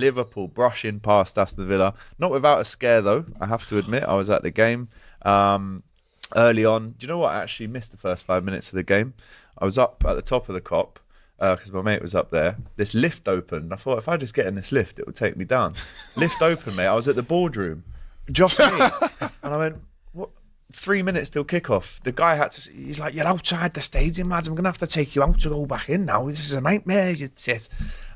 Liverpool brushing past Aston Villa. Not without a scare, though, I have to admit. I was at the game early on. Do you know what? I actually missed the first 5 minutes of the game. I was up at the top of the Kop because my mate was up there. This lift opened. I thought, if I just get in this lift, it would take me down. Lift open, mate. I was at the boardroom. Just me. And I went, what? 3 minutes till kickoff. The guy had to. He's like, "You're outside the stadium, lads. I'm gonna have to take you out to go back in now. This is a nightmare." You sit.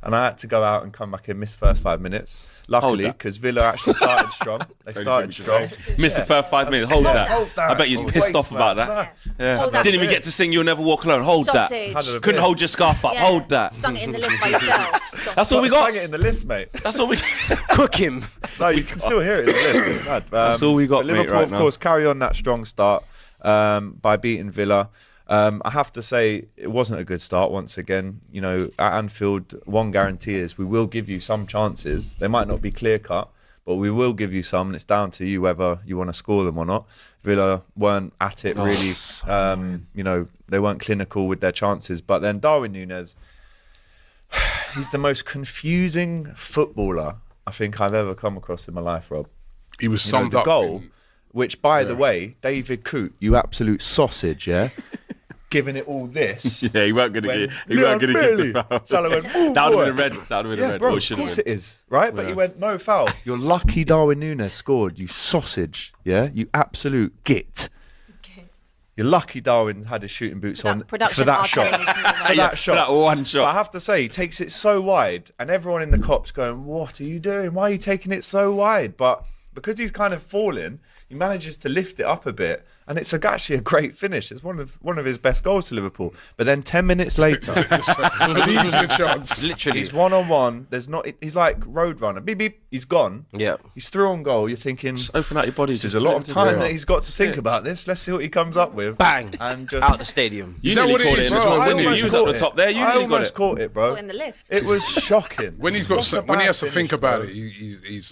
And I had to go out and come back in. Missed the first 5 minutes. Luckily, because Villa actually started strong. They started strong. Missed the first 5 minutes. Hold that. I bet you're pissed off about that. Yeah. Didn't even get to sing "You'll Never Walk Alone." Hold Sausage. that. Couldn't hold your scarf up. Hold that. Sung it in the lift by yourself. That's all we got. Sang it in the lift, mate. That's all we. Cook him. No, you can still hear it in the lift. It's mad. That's all we got, but Liverpool, mate, right of now. course, carry on that strong start by beating Villa. I have to say it wasn't a good start once again. You know, at Anfield, one guarantee is we will give you some chances. They might not be clear cut, but we will give you some, and it's down to you whether you want to score them or not. Villa weren't at it really. You know, they weren't clinical with their chances. But then Darwin Nunez, he's the most confusing footballer I think I've ever come across in my life, Rob. He was summed the up. goal, which, by the way, David Coote, you absolute sausage, yeah? Giving it all this. Yeah, he weren't going to give the foul. Salah went, "Ooh, that would boy." have been a red. That would have been a red. Bro, Or of shouldn't course have it is, right? But he went, "No foul." You're lucky Darwin Nunez scored, you sausage, yeah? You absolute git. You're lucky Darwin had his shooting boots on for that shot. For that shot. For that one shot. But I have to say, he takes it so wide, and everyone in the Kop's going, "What are you doing? Why are you taking it so wide?" But because he's kind of falling, he manages to lift it up a bit, and it's actually a great finish. It's one of his best goals to Liverpool. But then 10 minutes later, Losing a chance. Literally. he's 1-on-1. There's not. He's like Roadrunner. Beep beep. He's gone. Yeah. He's through on goal. You're thinking, Just open out your body. there's a lot of time that he's got to think about this. Let's see what he comes up with. Bang. And just Out the stadium. You Is that nearly what it caught is? it in as Bro, well, I didn't you? almost You was at the top there. You I nearly got almost it. caught it, bro. Caught in the lift. It was shocking. When he's What's a got, when he bad has to think finish, about bro? it,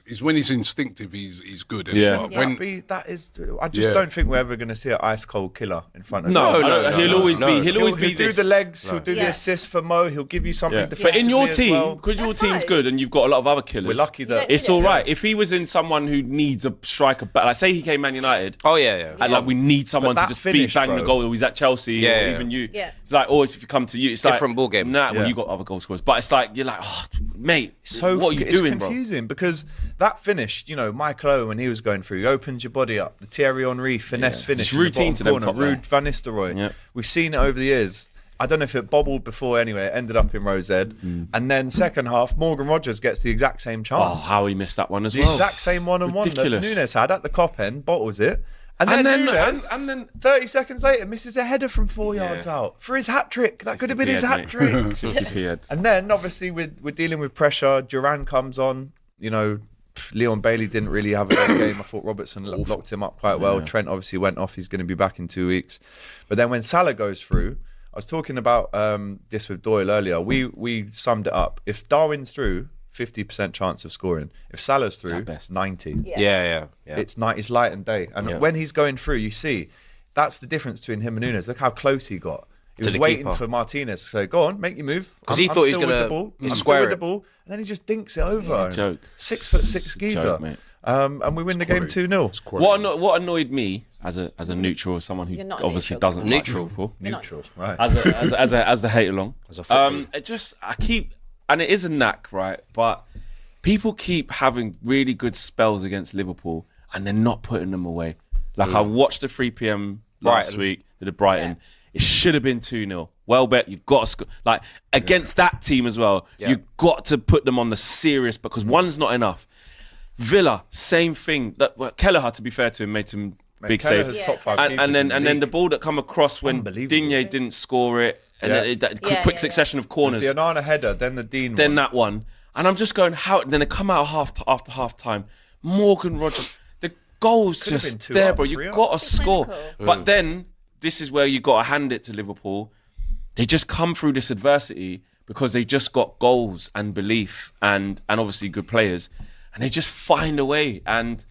he's when he's instinctive, he's good. And Yeah. but Yeah, when that is. I just don't think we're ever going to see an ice cold killer in front of No, him. no, he'll always be. He'll always He'll be do this. the legs. He'll do the Yeah. assist for Mo. He'll give you something Yeah. defensively But in your as team, well. because your That's team's right. good and you've got a lot of other killers. We're lucky that It's all right. If he was in someone who needs a striker, but like say he came Man United, Oh, yeah. and like we need someone to that just finish, bang the bro. goal. Or he's at Chelsea, Yeah, or yeah. even you. Yeah. It's like always if you come to you, it's Different like ball game. Nah, well Yeah. you got other goal scorers, but it's like you're like, oh, mate, So what are you it's doing, bro? confusing because that finish, you know, Michael Owen when he was going through, he opens your body up. The Thierry Henry finesse Yeah. finish, It's in the routine bottom to them corner, top there. Ruud van Nistelrooy. Yeah. We've seen it over the years. I don't know if it bobbled before. Anyway, it ended up in Rose Ed, and then second half, Morgan Rogers gets the exact same chance. Oh, how he missed that one as the well. exact same one-on-one that Ridiculous. Nunez had at the Cop end, bottles it, and then Nunez, and then 30 seconds later, misses a header from 4 yards out for his hat trick. That could have been his hat trick. 50p head. And then obviously we're dealing with pressure. Duran comes on. You know, Leon Bailey didn't really have a good game. I thought Robertson locked him up quite well. Trent obviously went off. He's going to be back in 2 weeks. But then when Salah goes through, I was talking about this with Doyle earlier. We summed it up. If Darwin's through, 50% chance of scoring. If Salah's through, At best. 90. Yeah. It's night. It's light and day. And when he's going through, you see that's the difference between him and Nunez. Look how close he got. He was the waiting keeper. for Martinez to say, "Go on, make your move." 'Cause he thought he was still with gonna the ball. I'm still square with it. the ball, and then he just dinks it over. Joke. 6'6" geezer, Joke, mate. and we win the game 2-0. What annoyed me as a neutral, as someone who You're not obviously neutral. doesn't Neutral. like Liverpool, Neutral, right? as the hate along. As a footballer. It just I keep, and it is a knack, right? But people keep having really good spells against Liverpool, and they're not putting them away. Like I watched the 3 p.m. last Brighton. week to the Brighton. It should have been 2-0. Well bet you've got to score. Like against that team as well, you've got to put them on the serious because one's not enough. Villa, same thing. Kelleher, to be fair to him, made some big Kelleher's saves. top five And keepers in then the ball that come across when Unbelievable. Digne didn't score it, and then that quick succession of corners. The Onana header, then the Dean Then one. that one, and I'm just going how. Then they come out after half time. Morgan Rogers, the goal's Could have been just 2 there, up, bro. 3 You up. got to score. clinical. But then this is where you got to hand it to Liverpool. They just come through this adversity because they just got goals and belief and obviously good players, and they just find a way, and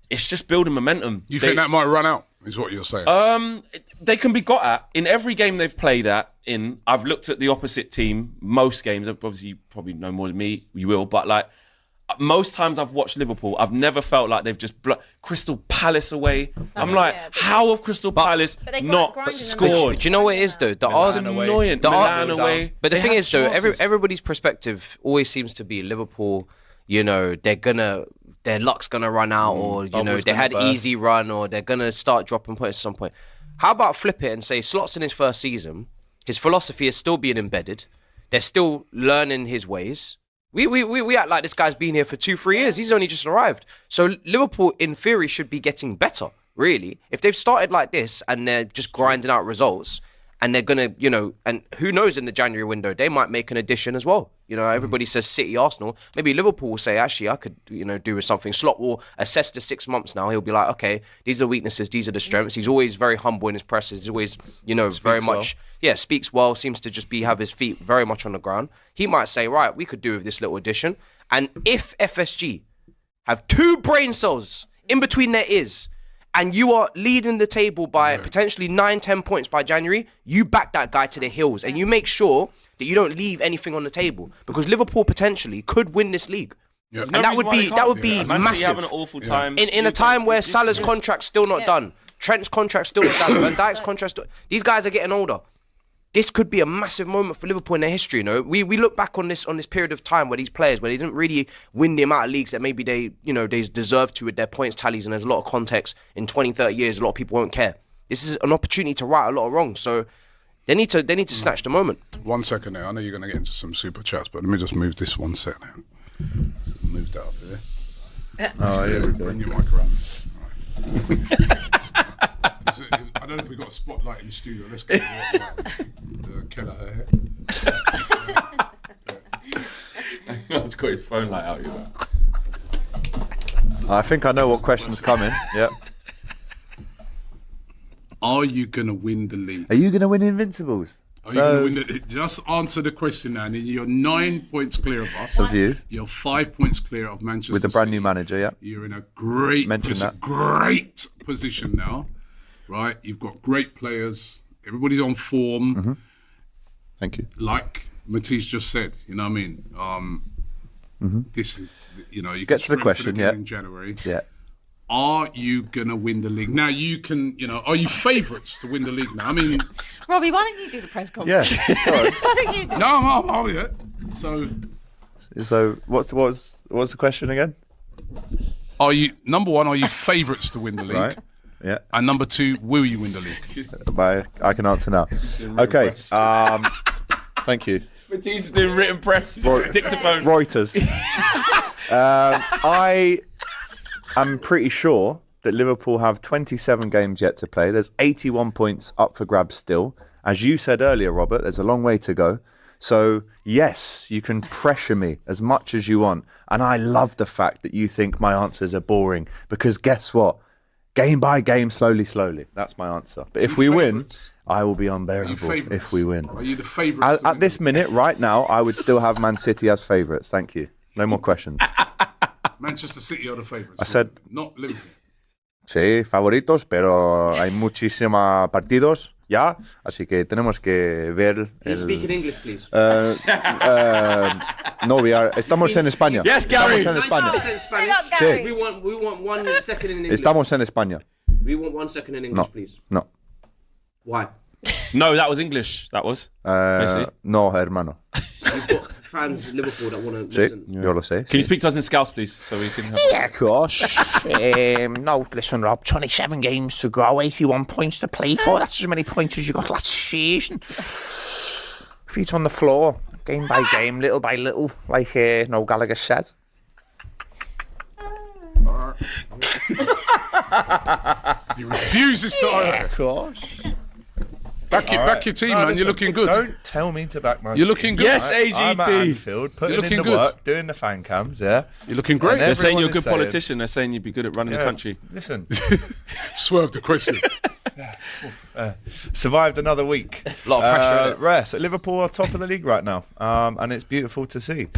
it's just building momentum. You think that might run out? Is what you're saying? They can be got at in every game they've played at. I've looked at the opposite team most games. Obviously, you probably know more than me. You will, but like most times I've watched Liverpool, I've never felt like they've just Crystal Palace away. I'm like, how have Crystal Palace But they not grinding them. scored? Do you know what it is though? It's annoying. Milan away. But the They thing have is though, chances. everybody's perspective always seems to be Liverpool. You know, their luck's gonna run out, or you know, bubble's they gonna had burst. easy run, or they're gonna start dropping points at some point. How about flip it and say Slot's in his first season, his philosophy is still being embedded, they're still learning his ways. We act like this guy's been here for 2-3 years. He's only just arrived. So Liverpool, in theory, should be getting better, really. If they've started like this and they're just grinding out results, and they're going to, you know, and who knows in the January window, they might make an addition as well. You know, everybody says City, Arsenal. Maybe Liverpool will say, actually, I could, you know, do with something. Slot will assess the 6 months now. He'll be like, okay, these are the weaknesses, these are the strengths. He's always very humble in his presses. He's always, you know, very much, speaks well, seems to just have his feet very much on the ground. He might say, right, we could do with this little addition. And if FSG have 2 brain cells in between their ears, and you are leading the table by potentially 9-10 points by January, you back that guy to the hills and you make sure that you don't leave anything on the table, because Liverpool potentially could win this league. Yeah. And that would be Man City massive. having an awful time. In a time where Salah's contract's still not done, Trent's contract's still not done, Van Dijk's contract's still... These guys are getting older. This could be a massive moment for Liverpool in their history. You know, we look back on this period of time where these players, where they didn't really win the amount of leagues that maybe they deserve to with their points tallies, and there's a lot of context. In 20-30 years, a lot of people won't care. This is an opportunity to right a lot of wrongs. So they need to snatch the moment. 1 second now. I know you're going to get into some super chats, but let me just move this 1 sec now. Move that up here. Oh, here we go. Bring your mic around. All right. I don't know if we've got a spotlight in the studio. Let's get Keller here. He's got his phone light out. You know. I think I know what question's coming. Yep. Are you going to win the league? Are you going to win Invincibles? Are you going to win just answer the question now. You're 9 points clear of us. Of you. You're 5 points clear of Manchester With a brand City. new manager, yeah. You're in a great position now, right? You've got great players. Everybody's on form. Mm-hmm. Thank you. Like Matisse just said, you know what I mean? This is, you know, you Get can to the question, game in January. Yeah. Are you going to win the league? Now, you can, you know, are you favourites to win the league now? I mean... Robbie, why don't you do the press conference? Yeah. Go on. Why don't you do No, I'm yeah. So what's the question again? Are you, number one, are you favourites to win the league? Right. Yeah. And number two, will you win the league? I can answer now. Okay. Thank you. Matisse is doing written press. Dictaphone. Reuters. I am pretty sure that Liverpool have 27 games yet to play. There's 81 points up for grabs still. As you said earlier, Robert, there's a long way to go. So, yes, you can pressure me as much as you want. And I love the fact that you think my answers are boring. Because guess what? Game by game, slowly. That's my answer. But if we win, I will be unbearable if we win. Are you the favourites? At this minute, right now, I would still have Man City as favourites. Thank you. No more questions. Manchester City are the favourites. I said... Not Liverpool. Sí, favoritos, pero hay muchísimos partidos ya, así que tenemos que ver. Speak in English, please. No, estamos en España. Yes, Gary. Estamos en España. Big up, Gary. We want 1 second in English. Estamos en España. We want 1 second in English, please. No. Why? No, that was English. That was. Basically. No, hermano. You've got fans in Liverpool that want to Sí, listen. yo lo sé. Can you speak to us in Scouse, please, so we can have... Yeah, of course. No, listen, Rob, 27 games to go, 81 points to play for. That's as many points as you got last season. Feet on the floor, game by game, little by little, like Noel Gallagher said. He refuses to. Yeah, of course. Back your team, man. You're looking good. Don't tell me to back my You're looking good. Yes, I'm at AGT. Anfield, putting You're in the looking good. work, doing the fan cams, yeah. You're looking great. They're saying you're a Everyone good is saying- politician. They're saying you'd be good at running the Yeah, country. Listen, Swerve the question. survived another week. A lot of pressure, innit? Rare. So Liverpool are top of the league right now, and it's beautiful to see.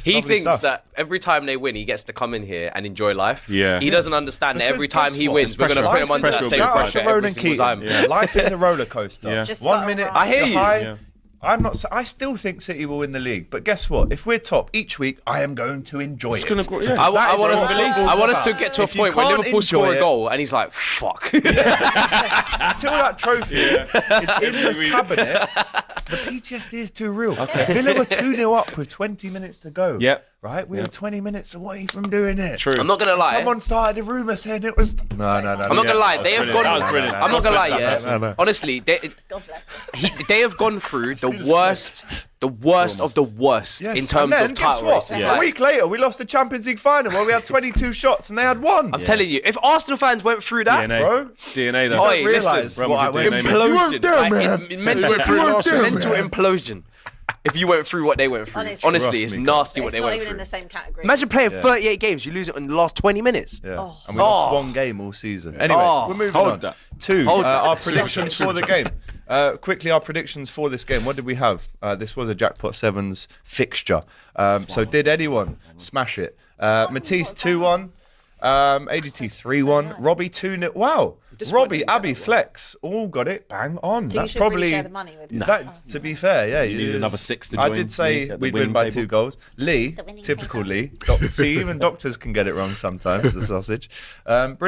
He Lovely thinks stuff. that every time they win, he gets to come in here and enjoy life. Yeah. He doesn't understand that Because every time guess he what? wins, we're going to put him Life under is that a- same shout out pressure to Ronan every single Keating. time. Yeah. Life is a roller coaster. Yeah. Just One gotta minute ride. I hear you're you. high, Yeah. I still think City will win the league, but guess what? If we're top each week, I am going to enjoy it. Yeah. I want Unbelievable. us to get to a If you point where can't Liverpool score enjoy a it- goal and he's like, fuck. Until that trophy is in the cabinet, the PTSD is too real. Villa were 2-0 up with 20 minutes to go. Yep. Right? We were 20 minutes away from doing it. True. I'm not going to lie. Someone started a rumour saying it was... No. I'm not gonna lie, they have brilliant. gone. That was brilliant. I'm not gonna lie, yeah. No. Honestly, God bless. they have gone through the worst of the worst Yes. in terms And then, of title guess what? races. A Like, week later, we lost the Champions League final where we had 22 shots and they had one. I'm telling you, if Arsenal fans went through that, DNA, Bro. DNA though. Oi, I realise listen, what I Real went Madrid through. DNA, implosion, there, like, man. mental went through last season. mental implosion. If you went through what they went through, Honestly. honestly, it's Trust me, nasty what It's they not went even in through. the same category. Imagine playing 38 games, you lose it in the last 20 minutes. Yeah. And we lost one game all season. Anyway, Oh. we're moving Hold on. that. Our predictions for the game. Quickly, our predictions for this game. What did we have? This was a Jackpot Sevens fixture. So did anyone smash it? Matisse 2-1. ADT 3-1. Robbie 2-0. Wow. Robbie, Abby, Flex, all got it bang on. So you That's should really probably share the money with me. that. To be fair, yeah, You need another 6 to I join did say me at the we'd winning win by table. 2 goals. Lee, The winning typical table. Lee. See, even doctors can get it wrong sometimes. The sausage. Brilliant.